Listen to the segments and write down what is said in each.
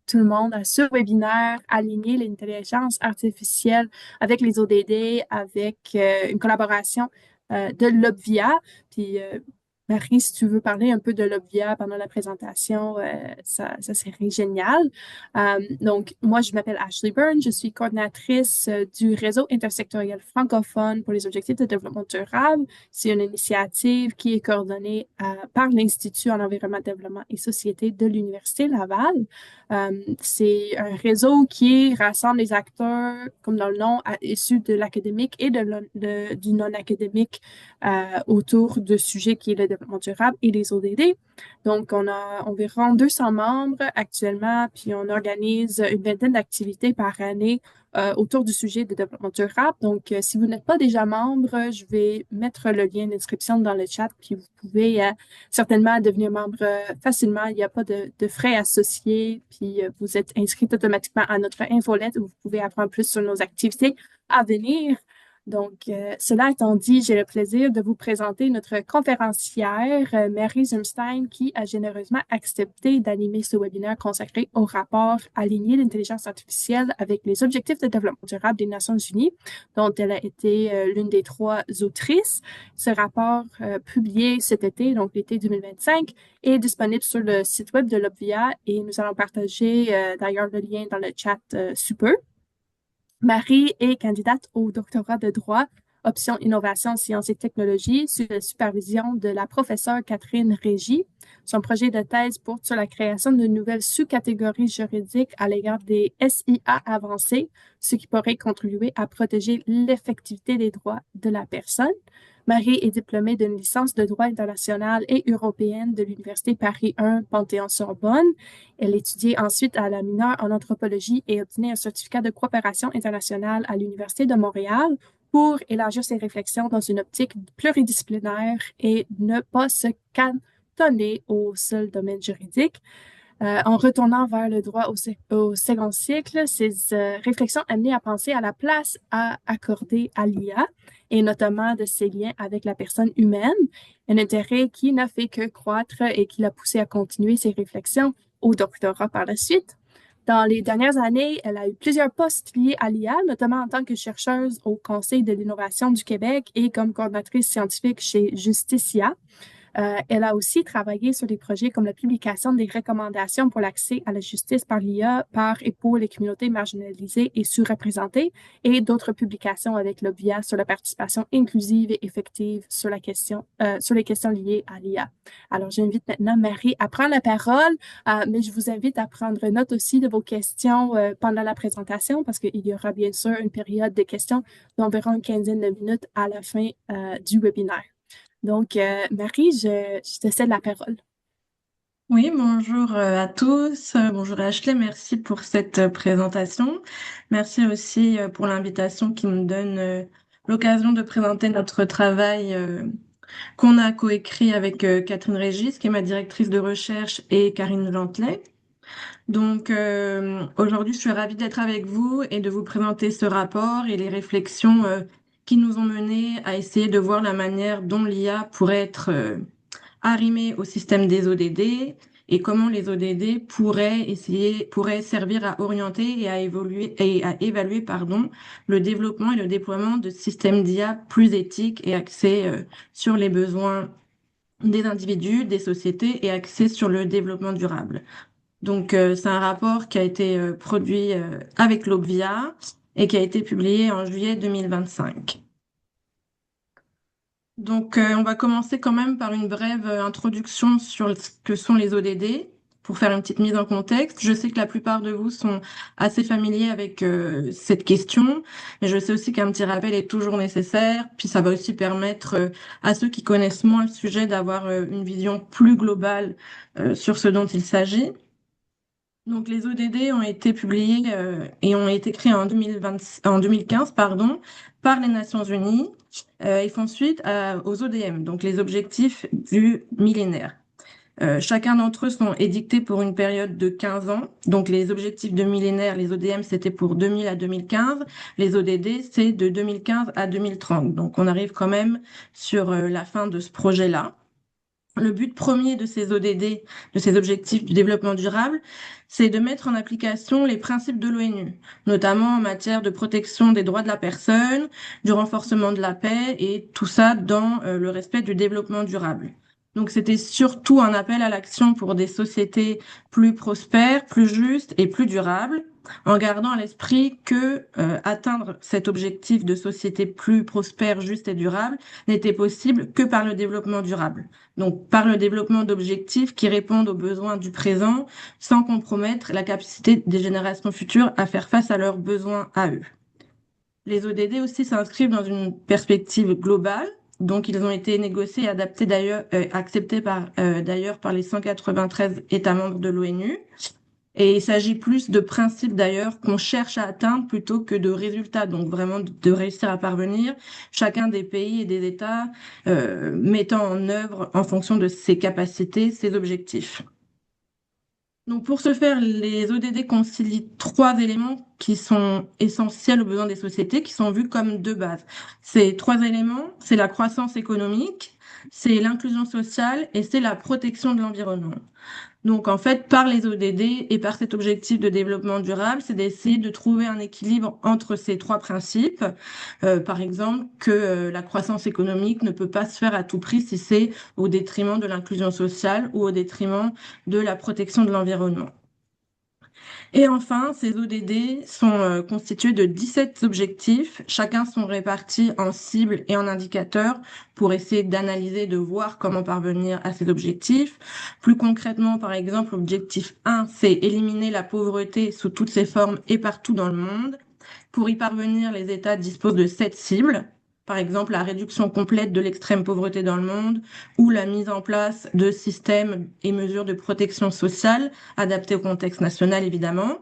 tout le monde à ce webinaire Aligner l'intelligence artificielle avec les ODD, avec une collaboration de l'Obvia. Puis, Marie, si tu veux parler un peu de l'Obvia pendant la présentation, ça serait génial. Donc, moi, je m'appelle Ashley Byrne, je suis coordinatrice du réseau intersectoriel francophone pour les objectifs de développement durable. C'est une initiative qui est coordonnée par l'Institut en environnement, développement et société de l'Université Laval. C'est un réseau qui rassemble les acteurs, comme dans le nom, issus de l'académique et du non-académique autour de sujets qui est le développement durable et les ODD. Donc, on a environ 200 membres actuellement, puis on organise une vingtaine d'activités par année autour du sujet de développement durable. Donc, si vous n'êtes pas déjà membre, je vais mettre le lien d'inscription dans le chat, puis vous pouvez certainement devenir membre facilement. Il n'y a pas de frais associés, puis vous êtes inscrit automatiquement à notre infolette où vous pouvez apprendre plus sur nos activités à venir. Donc, cela étant dit, j'ai le plaisir de vous présenter notre conférencière, Mary Zumstein, qui a généreusement accepté d'animer ce webinaire consacré au rapport Aligner l'intelligence artificielle avec les objectifs de développement durable des Nations Unies, dont elle a été l'une des 3 autrices. Ce rapport, publié cet été, donc l'été 2025, est disponible sur le site web de l'Obvia et nous allons partager d'ailleurs le lien dans le chat sous peu. Marie est candidate au doctorat de droit, option innovation, sciences et technologies, sous la supervision de la professeure Catherine Régy. Son projet de thèse porte sur la création de nouvelles sous-catégories juridiques à l'égard des SIA avancés, ce qui pourrait contribuer à protéger l'effectivité des droits de la personne. Marie est diplômée d'une licence de droit international et européenne de l'Université Paris 1 Panthéon-Sorbonne. Elle étudiait ensuite à la mineure en anthropologie et obtenait un certificat de coopération internationale à l'Université de Montréal pour élargir ses réflexions dans une optique pluridisciplinaire et ne pas se cantonner au seul domaine juridique. En retournant vers le droit au second cycle, ces réflexions amenaient à penser à la place à accorder à l'IA et notamment de ses liens avec la personne humaine, un intérêt qui n'a fait que croître et qui l'a poussé à continuer ses réflexions au doctorat par la suite. Dans les dernières années, elle a eu plusieurs postes liés à l'IA, notamment en tant que chercheuse au Conseil de l'innovation du Québec et comme coordinatrice scientifique chez Justicia. Elle a aussi travaillé sur des projets comme la publication des recommandations pour l'accès à la justice par l'IA par et pour les communautés marginalisées et sous-représentées et d'autres publications avec l'OBIA sur la participation inclusive et effective sur sur les questions liées à l'IA. Alors, j'invite maintenant Marie à prendre la parole, mais je vous invite à prendre note aussi de vos questions pendant la présentation parce qu'il y aura bien sûr une période de questions d'environ une quinzaine de minutes à la fin du webinaire. Donc, Marie, je te cède la parole. Oui, bonjour à tous. Bonjour Ashley, merci pour cette présentation. Merci aussi pour l'invitation qui me donne l'occasion de présenter notre travail qu'on a coécrit avec Catherine Régis, qui est ma directrice de recherche, et Karine Lantelet. Donc aujourd'hui, je suis ravie d'être avec vous et de vous présenter ce rapport et les réflexions qui nous ont menés à essayer de voir la manière dont l'IA pourrait être arrimé au système des ODD et comment les ODD pourraient servir à orienter et à évaluer, le développement et le déploiement de systèmes d'IA plus éthiques et axés sur les besoins des individus, des sociétés et axés sur le développement durable. Donc, c'est un rapport qui a été produit avec l'Obvia et qui a été publié en juillet 2025. Donc, on va commencer quand même par une brève introduction sur ce que sont les ODD, pour faire une petite mise en contexte. Je sais que la plupart de vous sont assez familiers avec cette question, mais je sais aussi qu'un petit rappel est toujours nécessaire. Puis ça va aussi permettre à ceux qui connaissent moins le sujet d'avoir une vision plus globale sur ce dont il s'agit. Donc, les ODD ont été publiés et ont été créés en 2015, par les Nations Unies. Ils font suite aux ODM, donc les objectifs du millénaire. Chacun d'entre eux sont édictés pour une période de 15 ans. Donc, les objectifs de millénaire, les ODM, c'était pour 2000 à 2015. Les ODD, c'est de 2015 à 2030. Donc, on arrive quand même sur la fin de ce projet-là. Le but premier de ces ODD, de ces objectifs du développement durable, c'est de mettre en application les principes de l'ONU, notamment en matière de protection des droits de la personne, du renforcement de la paix et tout ça dans le respect du développement durable. Donc c'était surtout un appel à l'action pour des sociétés plus prospères, plus justes et plus durables, en gardant à l'esprit que atteindre cet objectif de société plus prospère, juste et durable n'était possible que par le développement durable. Donc, par le développement d'objectifs qui répondent aux besoins du présent sans compromettre la capacité des générations futures à faire face à leurs besoins à eux. Les ODD aussi s'inscrivent dans une perspective globale. Donc, ils ont été négociés et adaptés d'ailleurs, acceptés d'ailleurs par les 193 États membres de l'ONU. Et il s'agit plus de principes d'ailleurs qu'on cherche à atteindre plutôt que de résultats. Donc vraiment de réussir à parvenir, chacun des pays et des États mettant en œuvre en fonction de ses capacités, ses objectifs. Donc pour ce faire, les ODD concilient trois éléments qui sont essentiels aux besoins des sociétés, qui sont vus comme de base. Ces trois éléments, c'est la croissance économique, c'est l'inclusion sociale et c'est la protection de l'environnement. Donc, en fait, par les ODD et par cet objectif de développement durable, c'est d'essayer de trouver un équilibre entre ces trois principes. Par exemple, que la croissance économique ne peut pas se faire à tout prix si c'est au détriment de l'inclusion sociale ou au détriment de la protection de l'environnement. Et enfin, ces ODD sont constitués de 17 objectifs. Chacun sont répartis en cibles et en indicateurs pour essayer d'analyser, de voir comment parvenir à ces objectifs. Plus concrètement, par exemple, l'objectif 1, c'est éliminer la pauvreté sous toutes ses formes et partout dans le monde. Pour y parvenir, les États disposent de 7 cibles. Par exemple, la réduction complète de l'extrême pauvreté dans le monde ou la mise en place de systèmes et mesures de protection sociale adaptés au contexte national, évidemment.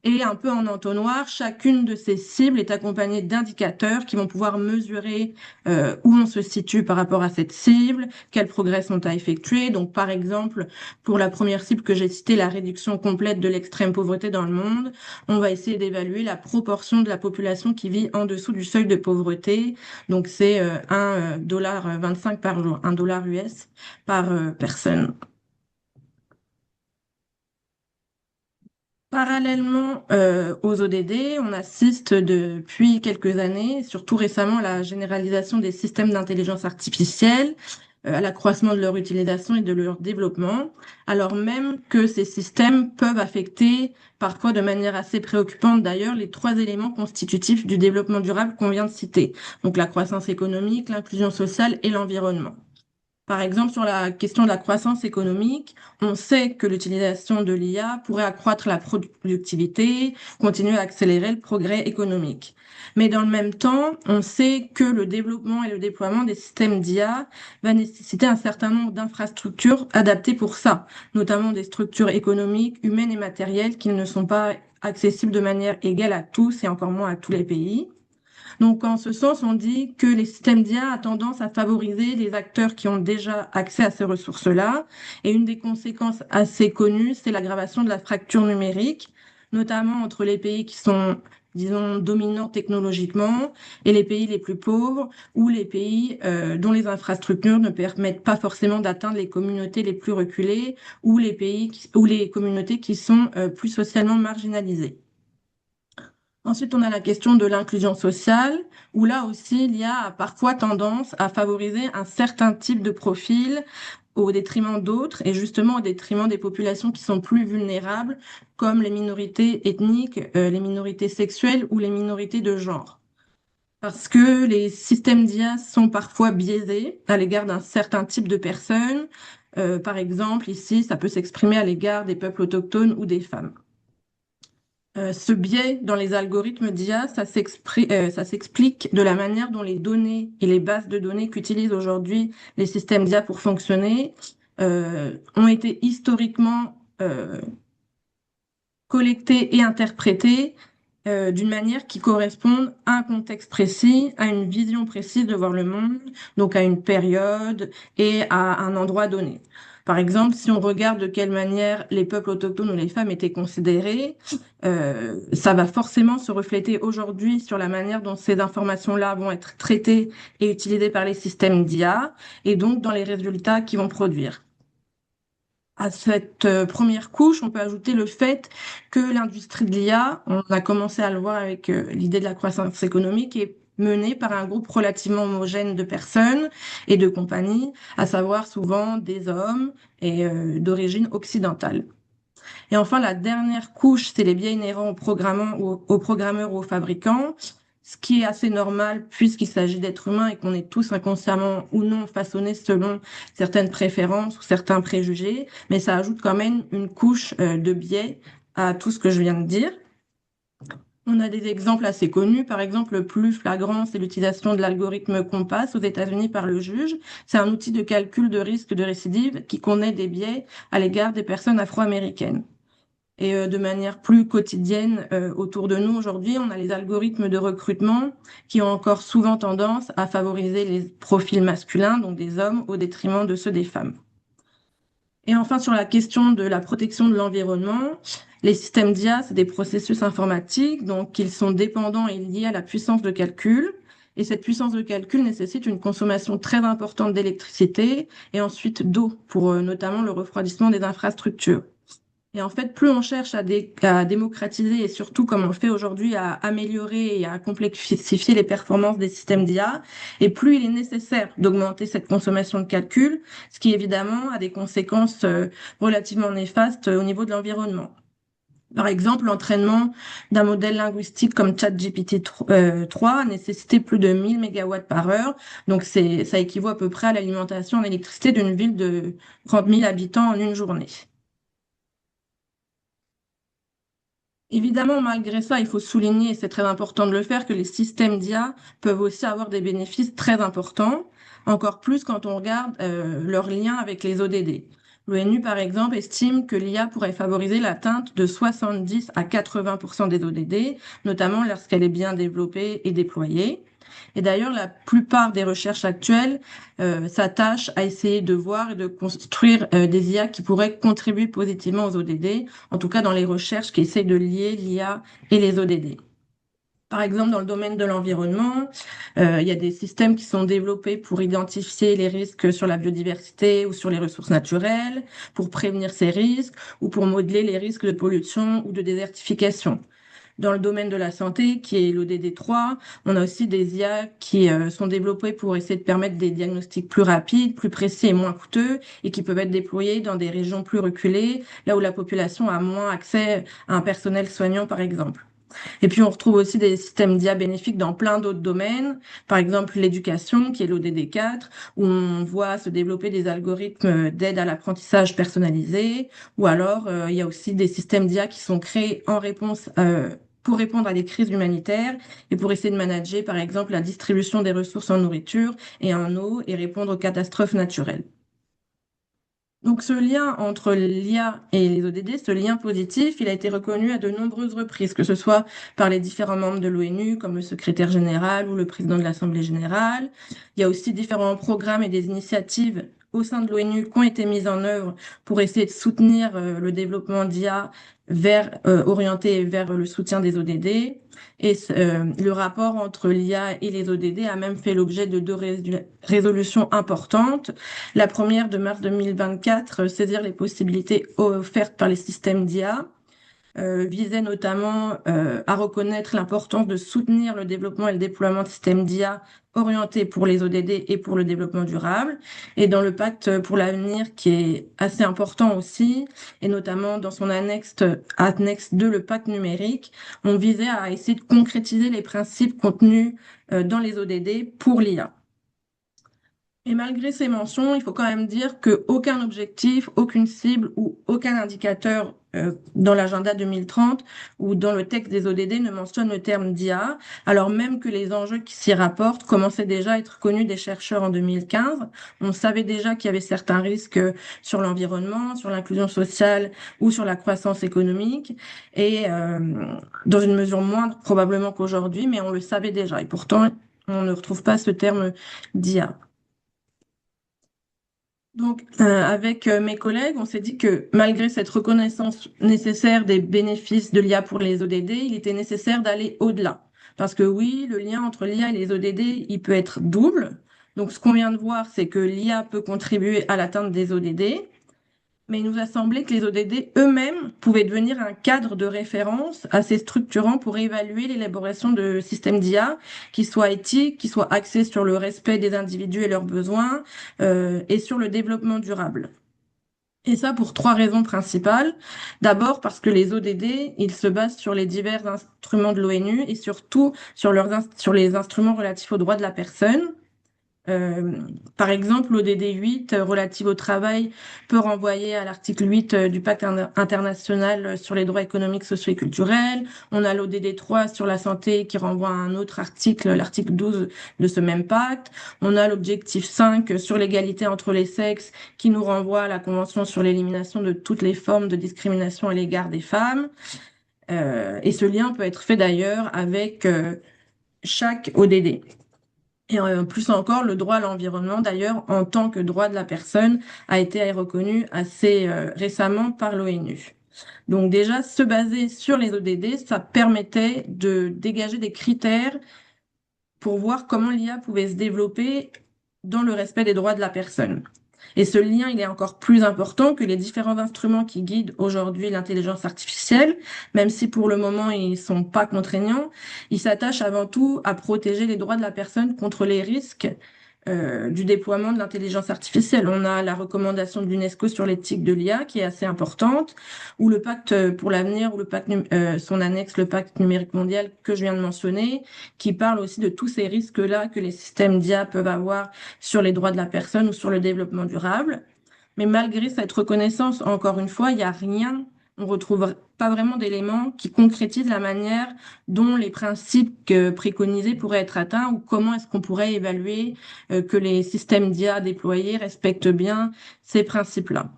Et un peu en entonnoir, chacune de ces cibles est accompagnée d'indicateurs qui vont pouvoir mesurer où on se situe par rapport à cette cible, quels progrès sont à effectuer. Donc, par exemple, pour la première cible que j'ai citée, la réduction complète de l'extrême pauvreté dans le monde, on va essayer d'évaluer la proportion de la population qui vit en dessous du seuil de pauvreté. Donc, c'est 1,25 $ par jour, 1 $ US par personne. Parallèlement aux ODD, on assiste depuis quelques années, surtout récemment, à la généralisation des systèmes d'intelligence artificielle, à l'accroissement de leur utilisation et de leur développement, alors même que ces systèmes peuvent affecter, parfois de manière assez préoccupante d'ailleurs, les trois éléments constitutifs du développement durable qu'on vient de citer, donc la croissance économique, l'inclusion sociale et l'environnement. Par exemple, sur la question de la croissance économique, on sait que l'utilisation de l'IA pourrait accroître la productivité, continuer à accélérer le progrès économique. Mais dans le même temps, on sait que le développement et le déploiement des systèmes d'IA va nécessiter un certain nombre d'infrastructures adaptées pour ça, notamment des structures économiques, humaines et matérielles qui ne sont pas accessibles de manière égale à tous et encore moins à tous les pays. Donc, en ce sens, on dit que les systèmes d'IA ont tendance à favoriser les acteurs qui ont déjà accès à ces ressources-là. Et une des conséquences assez connues, c'est l'aggravation de la fracture numérique, notamment entre les pays qui sont, disons, dominants technologiquement et les pays les plus pauvres ou les pays dont les infrastructures ne permettent pas forcément d'atteindre les communautés les plus reculées ou les pays ou les communautés qui sont plus socialement marginalisées. Ensuite, on a la question de l'inclusion sociale, où là aussi, l'IA a parfois tendance à favoriser un certain type de profil au détriment d'autres, et justement au détriment des populations qui sont plus vulnérables, comme les minorités ethniques, les minorités sexuelles ou les minorités de genre. Parce que les systèmes d'IA sont parfois biaisés à l'égard d'un certain type de personnes. Par exemple, ici, ça peut s'exprimer à l'égard des peuples autochtones ou des femmes. Ce biais dans les algorithmes d'IA, ça s'explique de la manière dont les données et les bases de données qu'utilisent aujourd'hui les systèmes d'IA pour fonctionner ont été historiquement collectées et interprétées d'une manière qui corresponde à un contexte précis, à une vision précise de voir le monde, donc à une période et à un endroit donné. Par exemple, si on regarde de quelle manière les peuples autochtones ou les femmes étaient considérés, ça va forcément se refléter aujourd'hui sur la manière dont ces informations-là vont être traitées et utilisées par les systèmes d'IA, et donc dans les résultats qu'ils vont produire. À cette première couche, on peut ajouter le fait que l'industrie de l'IA, on a commencé à le voir avec l'idée de la croissance économique, est menée par un groupe relativement homogène de personnes et de compagnies, à savoir souvent des hommes et d'origine occidentale. Et enfin, la dernière couche, c'est les biais inhérents aux programmeurs ou aux fabricants, ce qui est assez normal puisqu'il s'agit d'êtres humains et qu'on est tous inconsciemment ou non façonnés selon certaines préférences ou certains préjugés, mais ça ajoute quand même une couche de biais à tout ce que je viens de dire. On a des exemples assez connus. Par exemple, le plus flagrant, c'est l'utilisation de l'algorithme Compass aux États-Unis par le juge. C'est un outil de calcul de risque de récidive qui connaît des biais à l'égard des personnes afro-américaines. Et de manière plus quotidienne autour de nous aujourd'hui, on a les algorithmes de recrutement qui ont encore souvent tendance à favoriser les profils masculins, donc des hommes, au détriment de ceux des femmes. Et enfin, sur la question de la protection de l'environnement, les systèmes d'IA, c'est des processus informatiques, donc ils sont dépendants et liés à la puissance de calcul. Et cette puissance de calcul nécessite une consommation très importante d'électricité et ensuite d'eau pour notamment le refroidissement des infrastructures. Et en fait, plus on cherche à démocratiser et surtout, comme on le fait aujourd'hui, à améliorer et à complexifier les performances des systèmes d'IA, et plus il est nécessaire d'augmenter cette consommation de calcul, ce qui évidemment a des conséquences relativement néfastes au niveau de l'environnement. Par exemple, l'entraînement d'un modèle linguistique comme ChatGPT 3 a nécessité plus de 1000 mégawatts par heure. Donc, ça équivaut à peu près à l'alimentation en électricité d'une ville de 30 000 habitants en une journée. Évidemment, malgré ça, il faut souligner, et c'est très important de le faire, que les systèmes d'IA peuvent aussi avoir des bénéfices très importants, encore plus quand on regarde leur lien avec les ODD. L'ONU, par exemple, estime que l'IA pourrait favoriser l'atteinte de 70 à 80% des ODD, notamment lorsqu'elle est bien développée et déployée. Et d'ailleurs, la plupart des recherches actuelles s'attachent à essayer de voir et de construire des IA qui pourraient contribuer positivement aux ODD, en tout cas dans les recherches qui essayent de lier l'IA et les ODD. Par exemple, dans le domaine de l'environnement, il y a des systèmes qui sont développés pour identifier les risques sur la biodiversité ou sur les ressources naturelles, pour prévenir ces risques ou pour modeler les risques de pollution ou de désertification. Dans le domaine de la santé, qui est l'ODD3, on a aussi des IA qui sont développées pour essayer de permettre des diagnostics plus rapides, plus précis et moins coûteux, et qui peuvent être déployés dans des régions plus reculées, là où la population a moins accès à un personnel soignant, par exemple. Et puis, on retrouve aussi des systèmes d'IA bénéfiques dans plein d'autres domaines, par exemple l'éducation, qui est l'ODD4, où on voit se développer des algorithmes d'aide à l'apprentissage personnalisé, ou alors il y a aussi des systèmes d'IA qui sont créés en réponse pour répondre à des crises humanitaires et pour essayer de manager, par exemple, la distribution des ressources en nourriture et en eau et répondre aux catastrophes naturelles. Donc ce lien entre l'IA et les ODD, ce lien positif, il a été reconnu à de nombreuses reprises, que ce soit par les différents membres de l'ONU, comme le secrétaire général ou le président de l'Assemblée générale. Il y a aussi différents programmes et des initiatives au sein de l'ONU qui ont été mises en œuvre pour essayer de soutenir le développement d'IA orienté vers le soutien des ODD. Et le rapport entre l'IA et les ODD a même fait l'objet de deux résolutions importantes. La première de mars 2024, saisir les possibilités offertes par les systèmes d'IA, visait notamment à reconnaître l'importance de soutenir le développement et le déploiement de systèmes d'IA orientés pour les ODD et pour le développement durable. Et dans le pacte pour l'avenir, qui est assez important aussi, et notamment dans son annexe 2, le pacte numérique, on visait à essayer de concrétiser les principes contenus dans les ODD pour l'IA. Et malgré ces mentions, il faut quand même dire qu'aucun objectif, aucune cible ou aucun indicateur dans l'agenda 2030 ou dans le texte des ODD ne mentionne le terme d'IA, alors même que les enjeux qui s'y rapportent commençaient déjà à être connus des chercheurs en 2015. On savait déjà qu'il y avait certains risques sur l'environnement, sur l'inclusion sociale ou sur la croissance économique, et dans une mesure moindre probablement qu'aujourd'hui, mais on le savait déjà. Et pourtant, on ne retrouve pas ce terme d'IA. Donc, avec mes collègues, on s'est dit que malgré cette reconnaissance nécessaire des bénéfices de l'IA pour les ODD, il était nécessaire d'aller au-delà. Parce que oui, le lien entre l'IA et les ODD, il peut être double. Donc, ce qu'on vient de voir, c'est que l'IA peut contribuer à l'atteinte des ODD, mais il nous a semblé que les ODD eux-mêmes pouvaient devenir un cadre de référence assez structurant pour évaluer l'élaboration de systèmes d'IA qui soient éthiques, qui soient axés sur le respect des individus et leurs besoins, et sur le développement durable. Et ça pour trois raisons principales. D'abord parce que les ODD, ils se basent sur les divers instruments de l'ONU et surtout sur sur les instruments relatifs aux droits de la personne. Euh, Par exemple, l'ODD 8 relative au travail peut renvoyer à l'article 8 du Pacte international sur les droits économiques, sociaux et culturels. On a l'ODD 3 sur la santé qui renvoie à un autre article, l'article 12 de ce même pacte. On a l'objectif 5 sur l'égalité entre les sexes qui nous renvoie à la Convention sur l'élimination de toutes les formes de discrimination à l'égard des femmes. Et ce lien peut être fait d'ailleurs avec chaque ODD. Et plus encore, le droit à l'environnement, d'ailleurs, en tant que droit de la personne, a été reconnu assez récemment par l'ONU. Donc déjà, se baser sur les ODD, ça permettait de dégager des critères pour voir comment l'IA pouvait se développer dans le respect des droits de la personne. Et ce lien, il est encore plus important que les différents instruments qui guident aujourd'hui l'intelligence artificielle, même si pour le moment ils sont pas contraignants, ils s'attachent avant tout à protéger les droits de la personne contre les risques du déploiement de l'intelligence artificielle. On a la recommandation de l'UNESCO sur l'éthique de l'IA qui est assez importante, ou le pacte pour l'avenir, ou son annexe, le pacte numérique mondial que je viens de mentionner, qui parle aussi de tous ces risques-là que les systèmes d'IA peuvent avoir sur les droits de la personne ou sur le développement durable. Mais malgré cette reconnaissance, encore une fois, il n'y a rien, on retrouve pas vraiment d'éléments qui concrétisent la manière dont les principes préconisés pourraient être atteints ou comment est-ce qu'on pourrait évaluer que les systèmes d'IA déployés respectent bien ces principes-là.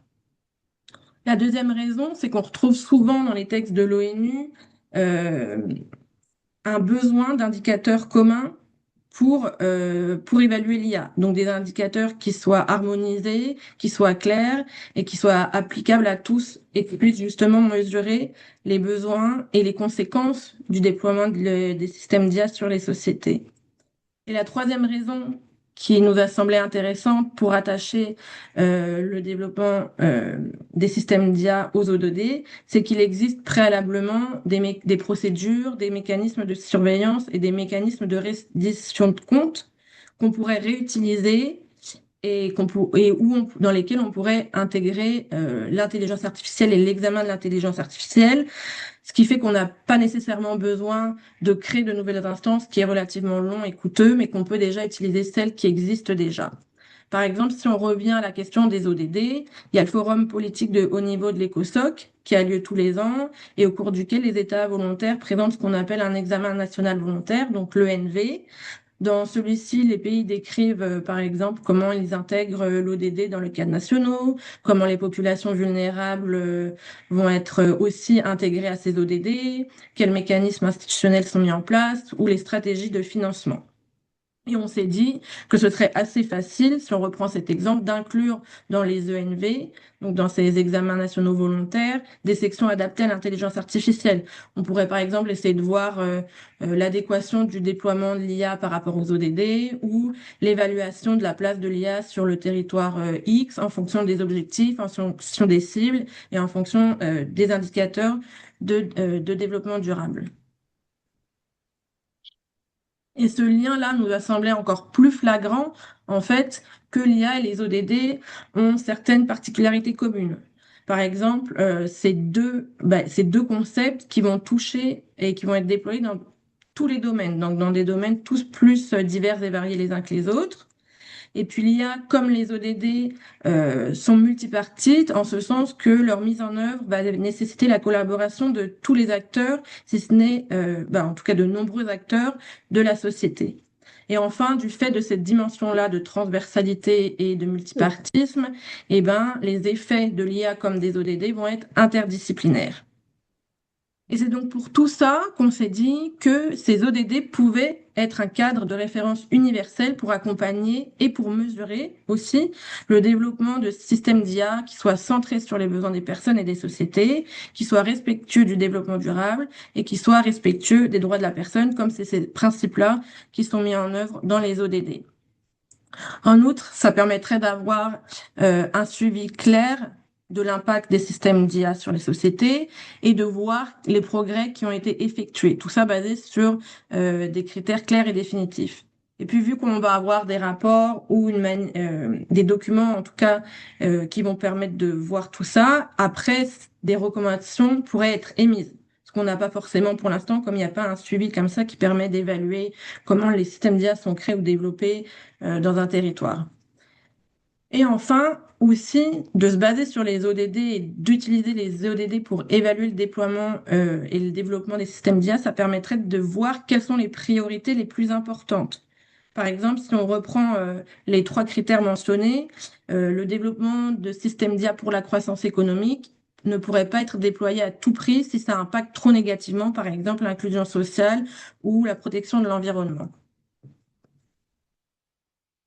La deuxième raison, c'est qu'on retrouve souvent dans les textes de l'ONU euh, un besoin d'indicateurs communs pour évaluer l'IA. Donc des indicateurs qui soient harmonisés, qui soient clairs et qui soient applicables à tous et qui puissent justement mesurer les besoins et les conséquences du déploiement des systèmes d'IA sur les sociétés. Et la troisième raison qui nous a semblé intéressante pour attacher le développement des systèmes d'IA aux ODD, c'est qu'il existe préalablement des procédures, des mécanismes de surveillance et des mécanismes de reddition de compte qu'on pourrait réutiliser et dans lesquels on pourrait intégrer l'intelligence artificielle et l'examen de l'intelligence artificielle, ce qui fait qu'on n'a pas nécessairement besoin de créer de nouvelles instances, qui est relativement long et coûteux, mais qu'on peut déjà utiliser celles qui existent déjà. Par exemple, si on revient à la question des ODD, il y a le forum politique de haut niveau de l'ECOSOC qui a lieu tous les ans et au cours duquel les États volontaires présentent ce qu'on appelle un examen national volontaire, donc l'ENV. Dans celui-ci, les pays décrivent, par exemple, comment ils intègrent l'ODD dans le cadre national, comment les populations vulnérables vont être aussi intégrées à ces ODD, quels mécanismes institutionnels sont mis en place ou les stratégies de financement. Et on s'est dit que ce serait assez facile, si on reprend cet exemple, d'inclure dans les ENV, donc dans ces examens nationaux volontaires, des sections adaptées à l'intelligence artificielle. On pourrait par exemple essayer de voir l'adéquation du déploiement de l'IA par rapport aux ODD ou l'évaluation de la place de l'IA sur le territoire X en fonction des objectifs, en fonction des cibles et en fonction des indicateurs de développement durable. Et ce lien-là nous a semblé encore plus flagrant, en fait, que l'IA et les ODD ont certaines particularités communes. Par exemple, ces deux concepts qui vont toucher et qui vont être déployés dans tous les domaines, donc dans des domaines tous plus divers et variés les uns que les autres. Et puis l'IA, comme les ODD, sont multipartites en ce sens que leur mise en œuvre va nécessiter la collaboration de tous les acteurs, si ce n'est, en tout cas de nombreux acteurs de la société. Et enfin, du fait de cette dimension-là de transversalité et de multipartisme, eh ben, les effets de l'IA comme des ODD vont être interdisciplinaires. Et c'est donc pour tout ça qu'on s'est dit que ces ODD pouvaient être un cadre de référence universel pour accompagner et pour mesurer aussi le développement de systèmes d'IA qui soient centrés sur les besoins des personnes et des sociétés, qui soient respectueux du développement durable et qui soient respectueux des droits de la personne, comme c'est ces principes-là qui sont mis en œuvre dans les ODD. En outre, ça permettrait d'avoir un suivi clair de l'impact des systèmes d'IA sur les sociétés et de voir les progrès qui ont été effectués. Tout ça basé sur des critères clairs et définitifs. Et puis, vu qu'on va avoir des rapports ou des documents, en tout cas, qui vont permettre de voir tout ça, après, des recommandations pourraient être émises. Ce qu'on n'a pas forcément pour l'instant, comme il n'y a pas un suivi comme ça qui permet d'évaluer comment les systèmes d'IA sont créés ou développés dans un territoire. Et enfin, aussi, de se baser sur les ODD et d'utiliser les ODD pour évaluer le déploiement et le développement des systèmes d'IA, ça permettrait de voir quelles sont les priorités les plus importantes. Par exemple, si on reprend les trois critères mentionnés, le développement de systèmes d'IA pour la croissance économique ne pourrait pas être déployé à tout prix si ça impacte trop négativement, par exemple, l'inclusion sociale ou la protection de l'environnement.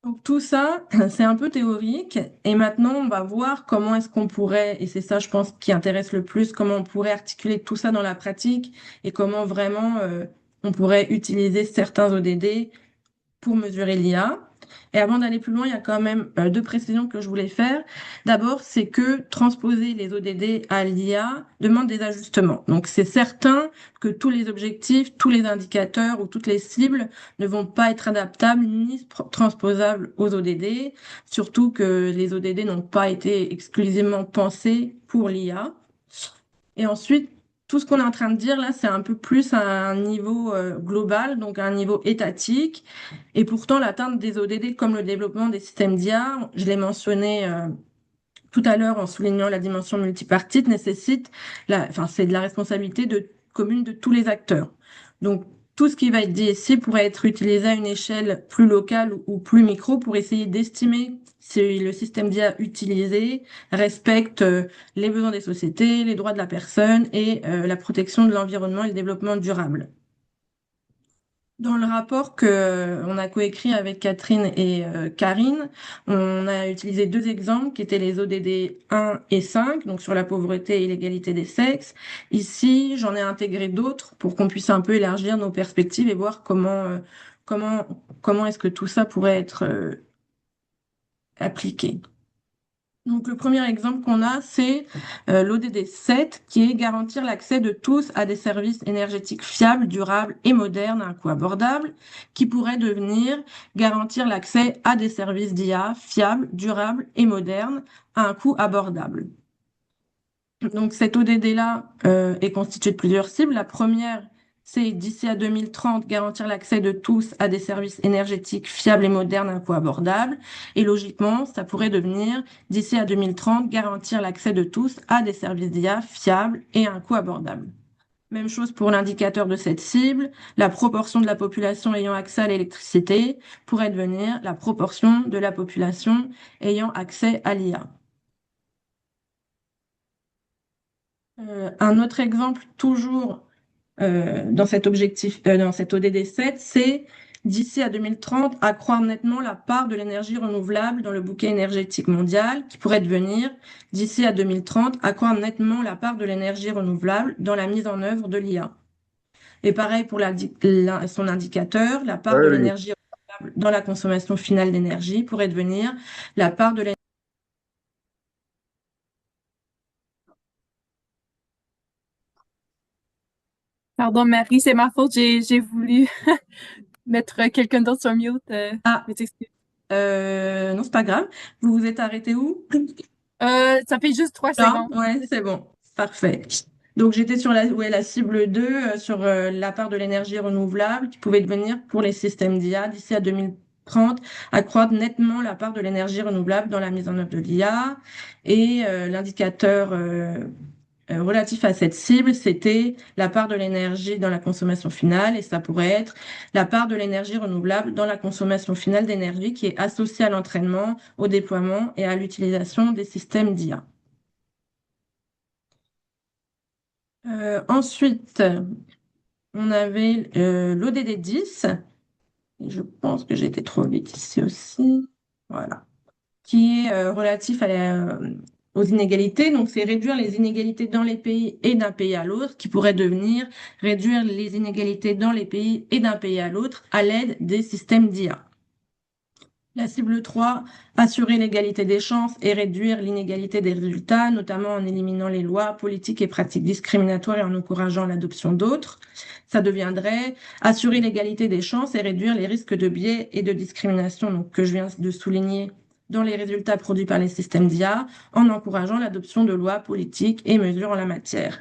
Donc tout ça, c'est un peu théorique. Et maintenant, on va voir comment est-ce qu'on pourrait, et c'est ça, je pense, qui intéresse le plus, comment on pourrait articuler tout ça dans la pratique et comment vraiment on pourrait utiliser certains ODD pour mesurer l'IA. Et avant d'aller plus loin, il y a quand même deux précisions que je voulais faire. D'abord, c'est que transposer les ODD à l'IA demande des ajustements. Donc, c'est certain que tous les objectifs, tous les indicateurs ou toutes les cibles ne vont pas être adaptables ni transposables aux ODD, surtout que les ODD n'ont pas été exclusivement pensés pour l'IA. Et ensuite, tout ce qu'on est en train de dire là, c'est un peu plus à un niveau global, donc à un niveau étatique. Et pourtant, l'atteinte des ODD, comme le développement des systèmes d'IA, je l'ai mentionné tout à l'heure en soulignant la dimension multipartite, nécessite, enfin, c'est de la responsabilité commune de tous les acteurs. Donc, tout ce qui va être dit ici pourrait être utilisé à une échelle plus locale ou plus micro pour essayer d'estimer si le système d'IA utilisé respecte les besoins des sociétés, les droits de la personne et la protection de l'environnement et le développement durable. Dans le rapport que on a coécrit avec Catherine et Karine, on a utilisé deux exemples qui étaient les ODD 1 et 5, donc sur la pauvreté et l'égalité des sexes. Ici, j'en ai intégré d'autres pour qu'on puisse un peu élargir nos perspectives et voir comment est-ce que tout ça pourrait être appliqué. Donc, le premier exemple qu'on a, c'est l'ODD 7, qui est garantir l'accès de tous à des services énergétiques fiables, durables et modernes à un coût abordable, qui pourrait devenir garantir l'accès à des services d'IA fiables, durables et modernes à un coût abordable. Donc, cet ODD-là est constitué de plusieurs cibles. La première, c'est d'ici à 2030, garantir l'accès de tous à des services énergétiques fiables et modernes à un coût abordable. Et logiquement, ça pourrait devenir d'ici à 2030, garantir l'accès de tous à des services d'IA fiables et à un coût abordable. Même chose pour l'indicateur de cette cible. La proportion de la population ayant accès à l'électricité pourrait devenir la proportion de la population ayant accès à l'IA. Un autre exemple, toujours dans cet ODD 7, c'est d'ici à 2030, accroître nettement la part de l'énergie renouvelable dans le bouquet énergétique mondial, qui pourrait devenir, d'ici à 2030, accroître nettement la part de l'énergie renouvelable dans la mise en œuvre de l'IA. Et pareil pour son indicateur, la part de l'énergie renouvelable dans la consommation finale d'énergie pourrait devenir la part de l'énergie. Pardon, Marie, c'est ma faute. J'ai voulu mettre quelqu'un d'autre sur mute. Ah, Mais t'excuses. non, c'est pas grave. Vous vous êtes arrêté où? Ça fait juste 3 secondes. Là, ouais, c'est bon. Parfait. Donc, j'étais sur la cible 2, sur la part de l'énergie renouvelable qui pouvait devenir pour les systèmes d'IA d'ici à 2030, accroître nettement la part de l'énergie renouvelable dans la mise en œuvre de l'IA. Et l'indicateur relatif à cette cible, c'était la part de l'énergie dans la consommation finale. Et ça pourrait être la part de l'énergie renouvelable dans la consommation finale d'énergie qui est associée à l'entraînement, au déploiement et à l'utilisation des systèmes d'IA. Ensuite, on avait l'ODD 10. Je pense que j'ai été trop vite ici aussi. Voilà. Qui est relatif aux inégalités. Donc, c'est réduire les inégalités dans les pays et d'un pays à l'autre, qui pourrait devenir réduire les inégalités dans les pays et d'un pays à l'autre à l'aide des systèmes d'IA. La cible 3, assurer l'égalité des chances et réduire l'inégalité des résultats, notamment en éliminant les lois, politiques et pratiques discriminatoires et en encourageant l'adoption d'autres. Ça deviendrait assurer l'égalité des chances et réduire les risques de biais et de discrimination, donc, que je viens de souligner dans les résultats produits par les systèmes d'IA, en encourageant l'adoption de lois, politiques et mesures en la matière,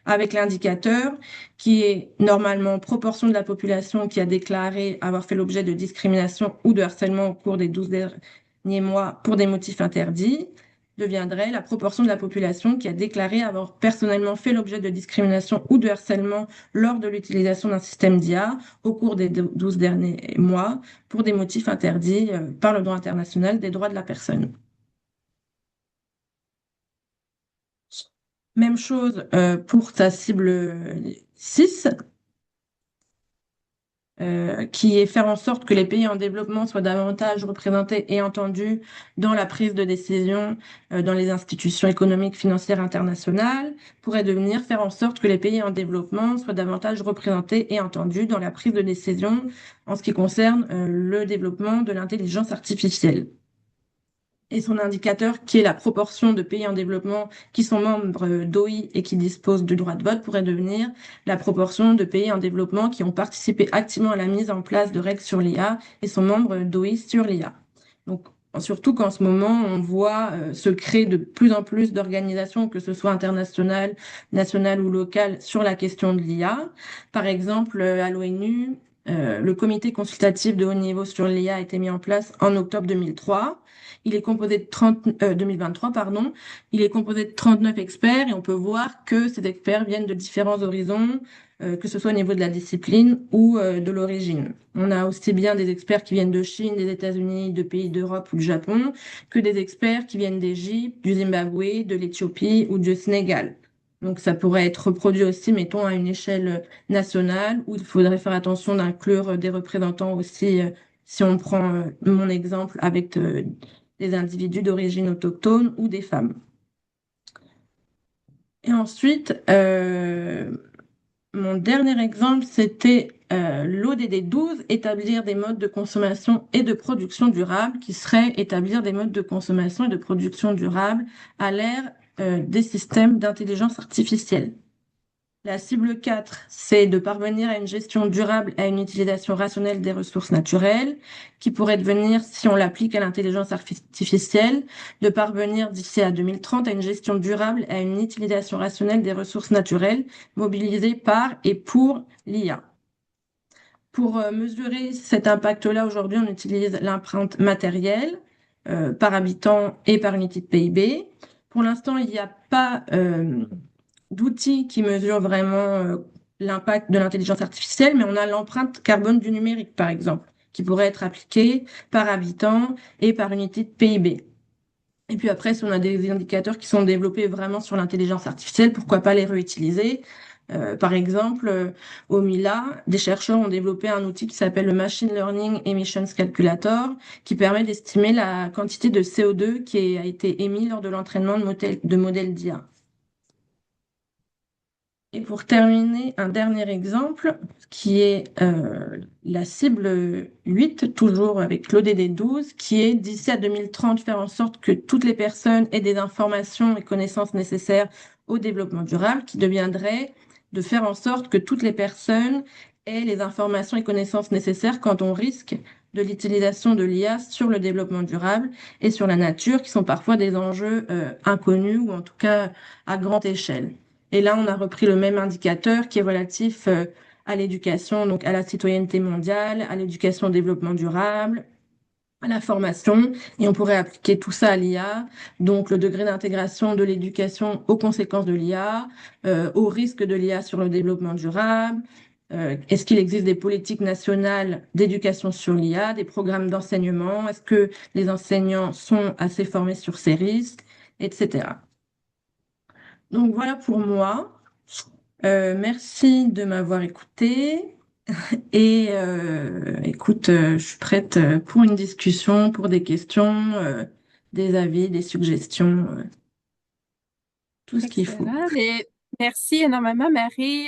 avec l'indicateur qui est normalement proportion de la population qui a déclaré avoir fait l'objet de discrimination ou de harcèlement au cours des 12 derniers mois pour des motifs interdits, deviendrait la proportion de la population qui a déclaré avoir personnellement fait l'objet de discrimination ou de harcèlement lors de l'utilisation d'un système d'IA au cours des 12 derniers mois pour des motifs interdits par le droit international des droits de la personne. Même chose pour sa cible 6, qui est faire en sorte que les pays en développement soient davantage représentés et entendus dans la prise de décision dans les institutions économiques, financières internationales, pourrait devenir faire en sorte que les pays en développement soient davantage représentés et entendus dans la prise de décision en ce qui concerne le développement de l'intelligence artificielle. Et son indicateur, qui est la proportion de pays en développement qui sont membres d'OI et qui disposent du droit de vote, pourrait devenir la proportion de pays en développement qui ont participé activement à la mise en place de règles sur l'IA et sont membres d'OI sur l'IA. Donc, surtout qu'en ce moment, on voit se créer de plus en plus d'organisations, que ce soit internationales, nationales ou locales, sur la question de l'IA. Par exemple, à l'ONU, le comité consultatif de haut niveau sur l'IA a été mis en place en octobre 2003. Il est composé de 2023, pardon. Il est composé de 39 experts et on peut voir que ces experts viennent de différents horizons, que ce soit au niveau de la discipline ou de l'origine. On a aussi bien des experts qui viennent de Chine, des États-Unis, de pays d'Europe ou du Japon, que des experts qui viennent d'Égypte, du Zimbabwe, de l'Éthiopie ou du Sénégal. Donc ça pourrait être reproduit aussi, mettons, à une échelle nationale, où il faudrait faire attention d'inclure des représentants aussi, si on prend mon exemple avec des individus d'origine autochtone ou des femmes. Et ensuite, mon dernier exemple, c'était l'ODD 12, établir des modes de consommation et de production durable, qui serait établir des modes de consommation et de production durable à l'ère des systèmes d'intelligence artificielle. La cible 4, c'est de parvenir à une gestion durable et à une utilisation rationnelle des ressources naturelles, qui pourrait devenir, si on l'applique à l'intelligence artificielle, de parvenir d'ici à 2030 à une gestion durable et à une utilisation rationnelle des ressources naturelles mobilisées par et pour l'IA. Pour mesurer cet impact-là, aujourd'hui, on utilise l'empreinte matérielle par habitant et par unité de PIB. Pour l'instant, il n'y a pas d'outils qui mesurent vraiment l'impact de l'intelligence artificielle, mais on a l'empreinte carbone du numérique, par exemple, qui pourrait être appliquée par habitant et par unité de PIB. Et puis après, si on a des indicateurs qui sont développés vraiment sur l'intelligence artificielle, pourquoi pas les réutiliser? Par exemple, au MILA, des chercheurs ont développé un outil qui s'appelle le Machine Learning Emissions Calculator, qui permet d'estimer la quantité de CO2 qui a été émis lors de l'entraînement de modèles d'IA. Et pour terminer, un dernier exemple qui est la cible 8, toujours avec l'ODD 12, qui est d'ici à 2030 faire en sorte que toutes les personnes aient des informations et connaissances nécessaires au développement durable, qui deviendrait de faire en sorte que toutes les personnes aient les informations et connaissances nécessaires quand on risque de l'utilisation de l'IA sur le développement durable et sur la nature, qui sont parfois des enjeux inconnus ou en tout cas à grande échelle. Et là, on a repris le même indicateur qui est relatif à l'éducation, donc à la citoyenneté mondiale, à l'éducation au développement durable, à la formation, et on pourrait appliquer tout ça à l'IA, donc le degré d'intégration de l'éducation aux conséquences de l'IA, aux risques de l'IA sur le développement durable. Est-ce qu'il existe des politiques nationales d'éducation sur l'IA, des programmes d'enseignement? Est-ce que les enseignants sont assez formés sur ces risques, etc. Donc voilà pour moi. Merci de m'avoir écouté et écoute, je suis prête pour une discussion, pour des questions, des avis, des suggestions, tout ce qu'il faut. Excellent. Mais merci énormément, Marie.